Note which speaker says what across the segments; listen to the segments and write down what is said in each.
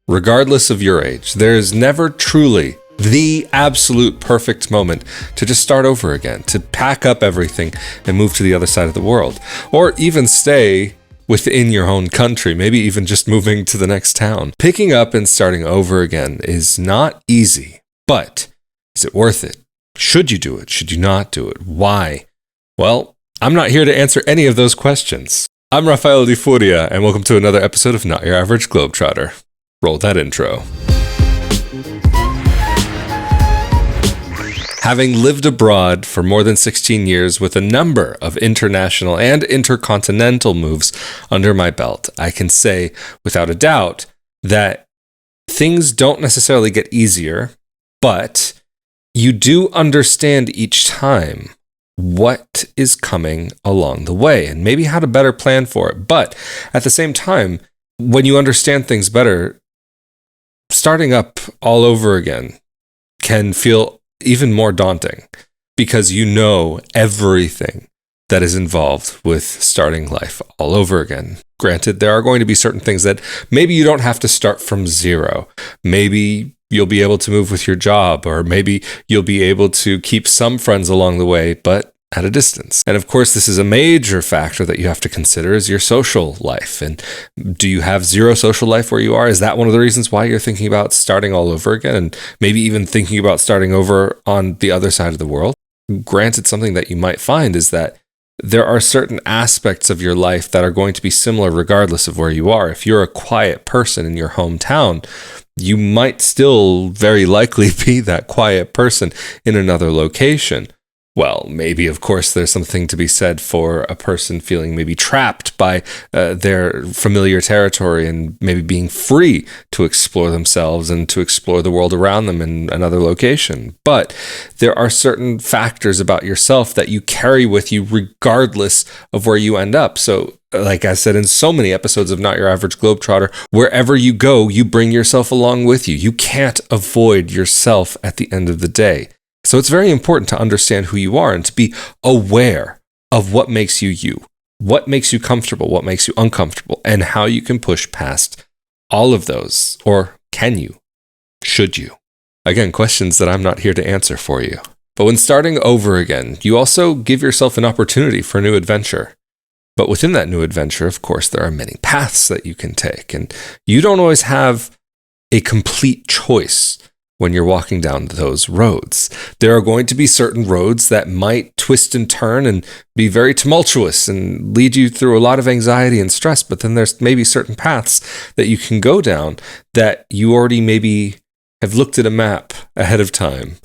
Speaker 1: regardless of your age, there is never truly the absolute perfect moment to just start over again, to pack up everything and move to the other side of the world, or even stay within your own country, maybe even just moving to the next town. Picking up and starting over again is not easy, but is it worth it? Should you do it? Should you not do it? Why? Well, I'm not here to answer any of those questions. I'm Rafael Di Furia, and welcome to another episode of Not Your Average Globetrotter. Roll that intro. Having lived abroad for more than 16 years with a number of international and intercontinental moves under my belt, I can say without a doubt that things don't necessarily get easier, but you do understand each time what is coming along the way and maybe how to better plan for it. But at the same time, when you understand things better, starting up all over again can feel even more daunting because you know everything that is involved with starting life all over again. Granted, there are going to be certain things that maybe you don't have to start from zero. Maybe you'll be able to move with your job, or maybe you'll be able to keep some friends along the way, but at a distance. And of course, this is a major factor that you have to consider is your social life. And do you have zero social life where you are? Is that one of the reasons why you're thinking about starting all over again and maybe even thinking about starting over on the other side of the world? Granted, something that you might find is that there are certain aspects of your life that are going to be similar regardless of where you are. If you're a quiet person in your hometown, you might still very likely be that quiet person in another location. Well, maybe, of course, there's something to be said for a person feeling maybe trapped by their familiar territory and maybe being free to explore themselves and to explore the world around them in another location. But there are certain factors about yourself that you carry with you regardless of where you end up. So, like I said in so many episodes of Not Your Average Globetrotter, wherever you go, you bring yourself along with you. You can't avoid yourself at the end of the day. So it's very important to understand who you are and to be aware of what makes you you, what makes you comfortable, what makes you uncomfortable, and how you can push past all of those. Or can you? Should you? Again, questions that I'm not here to answer for you. But when starting over again, you also give yourself an opportunity for a new adventure. But within that new adventure, of course, there are many paths that you can take, and you don't always have a complete choice when you're walking down those roads. There are going to be certain roads that might twist and turn and be very tumultuous and lead you through a lot of anxiety and stress, but then there's maybe certain paths that you can go down that you already maybe have looked at a map ahead of time,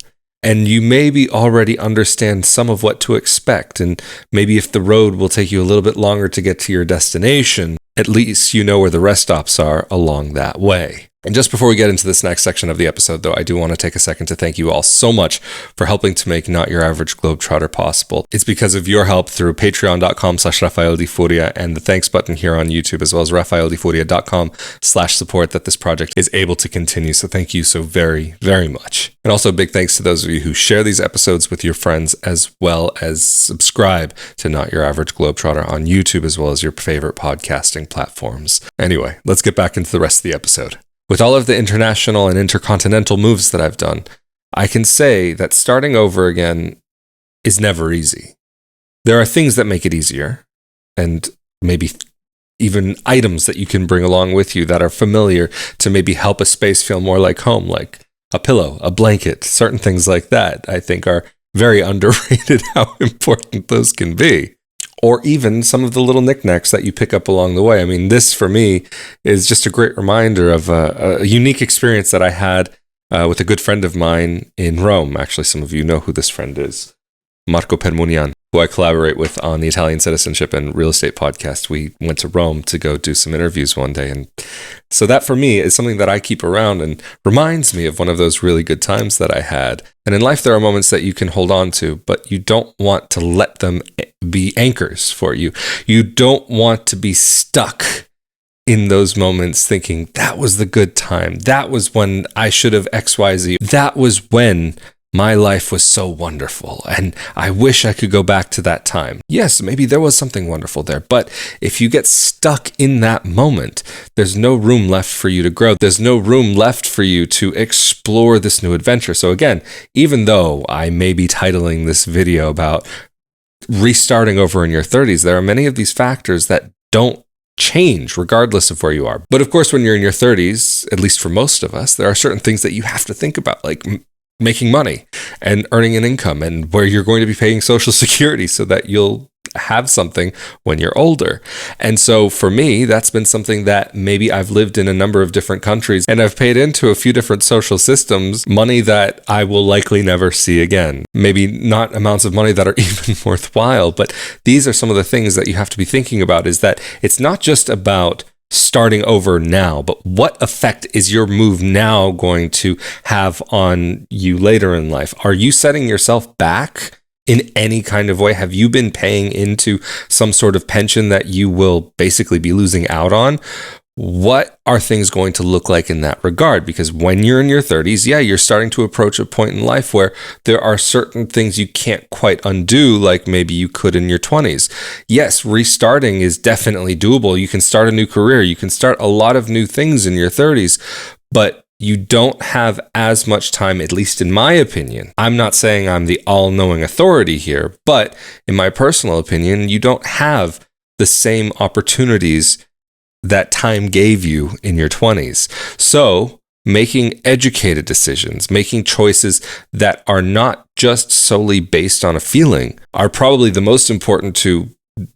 Speaker 1: and you maybe already understand some of what to expect, and maybe if the road will take you a little bit longer to get to your destination, at least you know where the rest stops are along that way. And just before we get into this next section of the episode, though, I do want to take a second to thank you all so much for helping to make Not Your Average Globetrotter possible. It's because of your help through patreon.com/Rafael Di Furia and the thanks button here on YouTube, as well as rafaeldifuria.com/support that this project is able to continue. So thank you so very, very much. And also a big thanks to those of you who share these episodes with your friends, as well as subscribe to Not Your Average Globetrotter on YouTube, as well as your favorite podcasting platforms. Anyway, let's get back into the rest of the episode. With all of the international and intercontinental moves that I've done, I can say that starting over again is never easy. There are things that make it easier, and maybe even items that you can bring along with you that are familiar to maybe help a space feel more like home, like a pillow, a blanket, certain things like that, I think are very underrated how important those can be. Or even some of the little knickknacks that you pick up along the way. I mean, this for me is just a great reminder of a unique experience that I had with a good friend of mine in Rome. Actually, some of you know who this friend is. Marco Permunian, who I collaborate with on the Italian Citizenship and Real Estate podcast. We went to Rome to go do some interviews one day. And so that for me is something that I keep around and reminds me of one of those really good times that I had. And in life, there are moments that you can hold on to, but you don't want to let them be anchors for you. You don't want to be stuck in those moments thinking, that was the good time. That was when I should have XYZ. That was when my life was so wonderful and I wish I could go back to that time. Yes, maybe there was something wonderful there, but if you get stuck in that moment, there's no room left for you to grow. There's no room left for you to explore this new adventure. So again, even though I may be titling this video about restarting over in your 30s, there are many of these factors that don't change regardless of where you are. But of course, when you're in your 30s, at least for most of us, there are certain things that you have to think about, like making money and earning an income, and where you're going to be paying Social Security so that you'll have something when you're older. And so for me, that's been something that maybe I've lived in a number of different countries and I've paid into a few different social systems, money that I will likely never see again. Maybe not amounts of money that are even worthwhile, but these are some of the things that you have to be thinking about, is that it's not just about starting over now, but what effect is your move now going to have on you later in life? Are you setting yourself back in any kind of way? Have you been paying into some sort of pension that you will basically be losing out on? What are things going to look like in that regard? Because when you're in your 30s, yeah, you're starting to approach a point in life where there are certain things you can't quite undo, like maybe you could in your 20s. Yes, restarting is definitely doable. You can start a new career. You can start a lot of new things in your 30s, but you don't have as much time, at least in my opinion. I'm not saying I'm the all-knowing authority here, but in my personal opinion, you don't have the same opportunities that time gave you in your 20s. So making educated decisions, making choices that are not just solely based on a feeling, are probably the most important to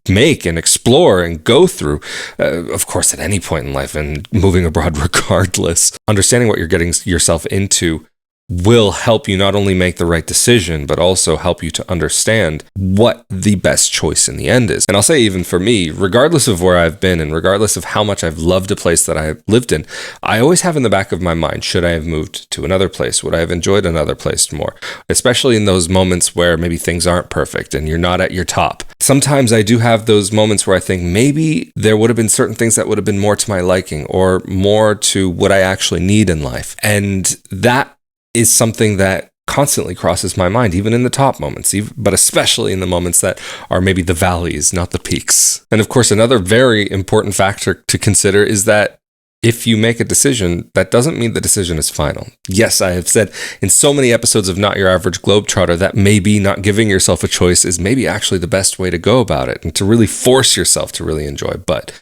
Speaker 1: make and explore and go through, of course, at any point in life, and moving abroad regardless. Understanding what you're getting yourself into will help you not only make the right decision, but also help you to understand what the best choice in the end is. And I'll say, even for me, regardless of where I've been and regardless of how much I've loved a place that I've lived in, I always have in the back of my mind, should I have moved to another place? Would I have enjoyed another place more? Especially in those moments where maybe things aren't perfect and you're not at your top. Sometimes I do have those moments where I think maybe there would have been certain things that would have been more to my liking or more to what I actually need in life. And that is something that constantly crosses my mind, even in the top moments, but especially in the moments that are maybe the valleys, not the peaks. And of course, another very important factor to consider is that if you make a decision, that doesn't mean the decision is final. Yes, I have said in so many episodes of Not Your Average Globetrotter that maybe not giving yourself a choice is maybe actually the best way to go about it and to really force yourself to really enjoy. But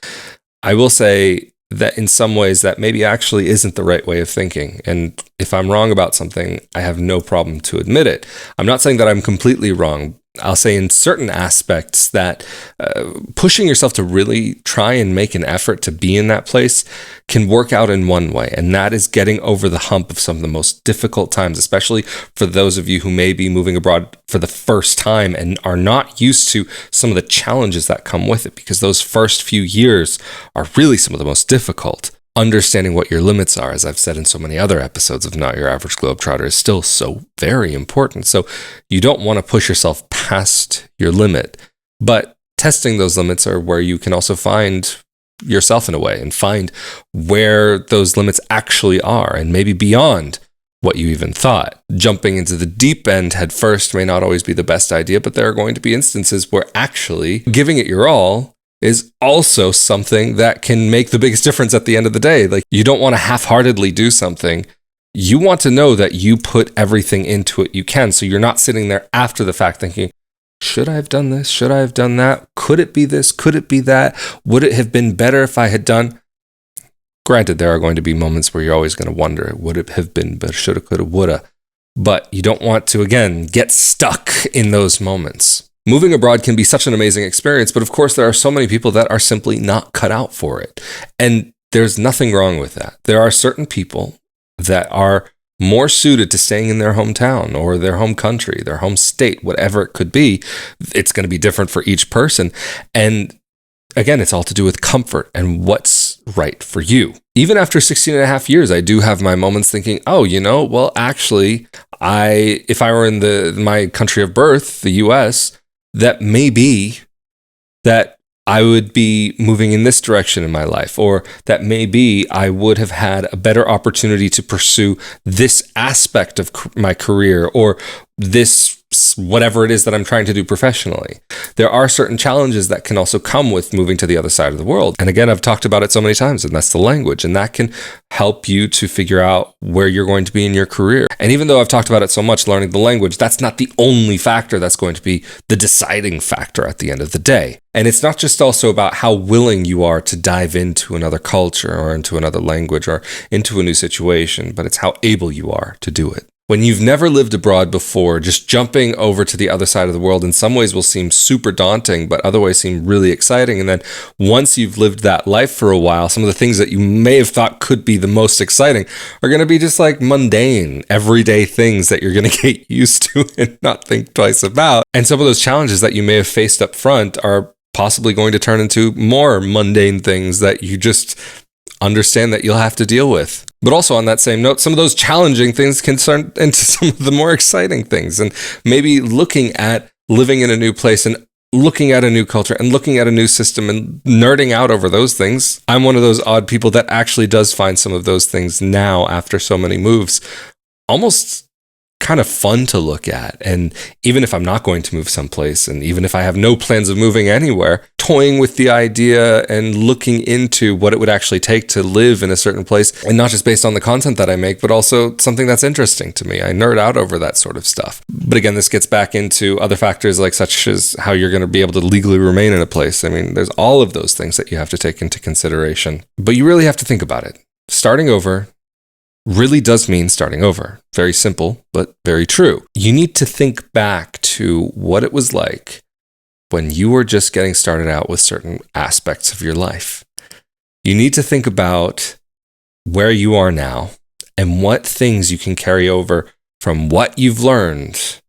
Speaker 1: I will say that in some ways that maybe actually isn't the right way of thinking. And if I'm wrong about something, I have no problem to admit it. I'm not saying that I'm completely wrong. I'll say in certain aspects that pushing yourself to really try and make an effort to be in that place can work out in one way, and that is getting over the hump of some of the most difficult times, especially for those of you who may be moving abroad for the first time and are not used to some of the challenges that come with it, because those first few years are really some of the most difficult. Understanding what your limits are, as I've said in so many other episodes of Not Your Average Globetrotter, is still so very important. So you don't want to push yourself past your limit, but testing those limits are where you can also find yourself in a way and find where those limits actually are, and maybe beyond what you even thought. Jumping into the deep end head first may not always be the best idea, but there are going to be instances where actually giving it your all is also something that can make the biggest difference at the end of the day. Like, you don't want to half-heartedly do something. You want to know that you put everything into it you can. So you're not sitting there after the fact thinking, should I have done this? Should I have done that? Could it be this? Could it be that? Would it have been better if I had done? Granted, there are going to be moments where you're always going to wonder, would it have been better? Shoulda, coulda, woulda. But you don't want to, again, get stuck in those moments. Moving abroad can be such an amazing experience, but of course there are so many people that are simply not cut out for it. And there's nothing wrong with that. There are certain people that are more suited to staying in their hometown or their home country, their home state, whatever it could be. It's going to be different for each person. And again, it's all to do with comfort and what's right for you. Even after 16 and a half years, I do have my moments thinking, oh, well, actually, if I were in my country of birth, the US, that may be that I would be moving in this direction in my life, or that maybe I would have had a better opportunity to pursue this aspect of my career, or this whatever it is that I'm trying to do professionally. There are certain challenges that can also come with moving to the other side of the world. And again, I've talked about it so many times, and that's the language. And that can help you to figure out where you're going to be in your career. And even though I've talked about it so much, learning the language, that's not the only factor that's going to be the deciding factor at the end of the day. And it's not just also about how willing you are to dive into another culture or into another language or into a new situation, but it's how able you are to do it. When you've never lived abroad before, just jumping over to the other side of the world in some ways will seem super daunting, but otherwise seem really exciting. And then once you've lived that life for a while, some of the things that you may have thought could be the most exciting are going to be just like mundane, everyday things that you're going to get used to and not think twice about. And some of those challenges that you may have faced up front are possibly going to turn into more mundane things that you just understand that you'll have to deal with. But also on that same note, some of those challenging things can turn into some of the more exciting things. And maybe looking at living in a new place and looking at a new culture and looking at a new system and nerding out over those things. I'm one of those odd people that actually does find some of those things now, after so many moves, almost kind of fun to look at. And even if I'm not going to move someplace, and even if I have no plans of moving anywhere, toying with the idea and looking into what it would actually take to live in a certain place, and not just based on the content that I make, but also something that's interesting to me. I nerd out over that sort of stuff. But again, this gets back into other factors like such as how you're going to be able to legally remain in a place. I mean, there's all of those things that you have to take into consideration, but you really have to think about it. Starting over really does mean starting over. Very simple, but very true. You need to think back to what it was like when you were just getting started out with certain aspects of your life. You need to think about where you are now and what things you can carry over from what you've learned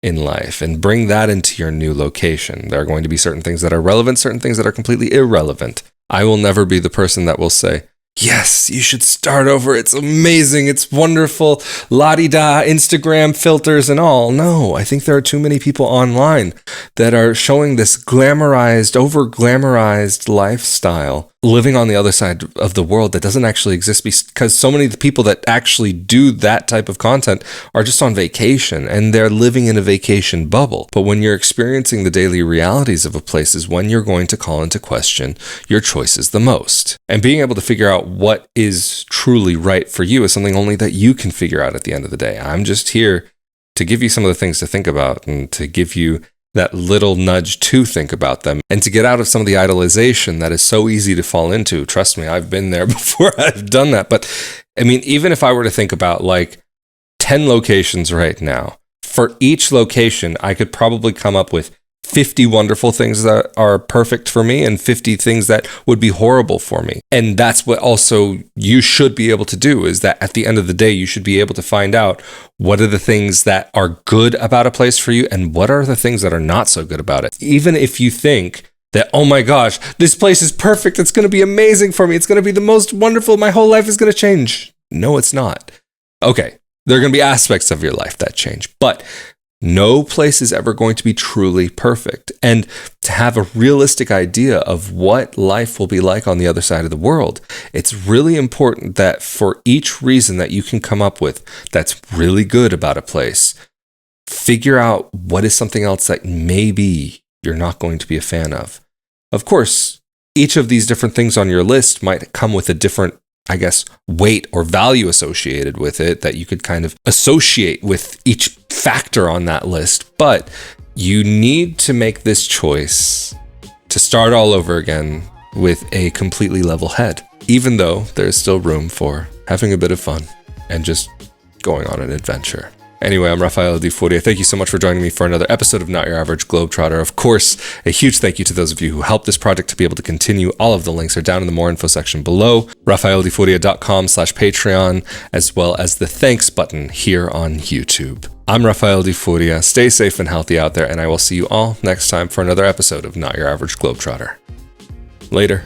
Speaker 1: in life and bring that into your new location. There are going to be certain things that are relevant, certain things that are completely irrelevant. I will never be the person that will say, yes, you should start over. It's amazing. It's wonderful. La-di-da, Instagram filters and all. No, I think there are too many people online that are showing this glamorized, over-glamorized lifestyle, living on the other side of the world that doesn't actually exist, because so many of the people that actually do that type of content are just on vacation and they're living in a vacation bubble. But when you're experiencing the daily realities of a place is when you're going to call into question your choices the most. And being able to figure out what is truly right for you is something only that you can figure out at the end of the day. I'm just here to give you some of the things to think about and to give you that little nudge to think about them and to get out of some of the idolization that is so easy to fall into. Trust me, I've been there before. I've done that. But I mean, even if I were to think about like 10 locations right now, for each location, I could probably come up with 50 wonderful things that are perfect for me and 50 things that would be horrible for me. And that's what also you should be able to do, is that at the end of the day, you should be able to find out what are the things that are good about a place for you and what are the things that are not so good about it. Even if you think that, oh my gosh, this place is perfect, it's going to be amazing for me, it's going to be the most wonderful, my whole life is going to change. No, it's not. Okay, there are going to be aspects of your life that change, but no place is ever going to be truly perfect. And to have a realistic idea of what life will be like on the other side of the world, it's really important that for each reason that you can come up with that's really good about a place, figure out what is something else that maybe you're not going to be a fan of. Of course, each of these different things on your list might come with a different, I guess, weight or value associated with it that you could kind of associate with each factor on that list. But you need to make this choice to start all over again with a completely level head, even though there's still room for having a bit of fun and just going on an adventure. Anyway, I'm Rafael Di Furia. Thank you so much for joining me for another episode of Not Your Average Globetrotter. Of course, a huge thank you to those of you who helped this project to be able to continue. All of the links are down in the more info section below, rafaeldifuria.com/Patreon, as well as the thanks button here on YouTube. I'm Rafael Di Furia. Stay safe and healthy out there, and I will see you all next time for another episode of Not Your Average Globetrotter. Later.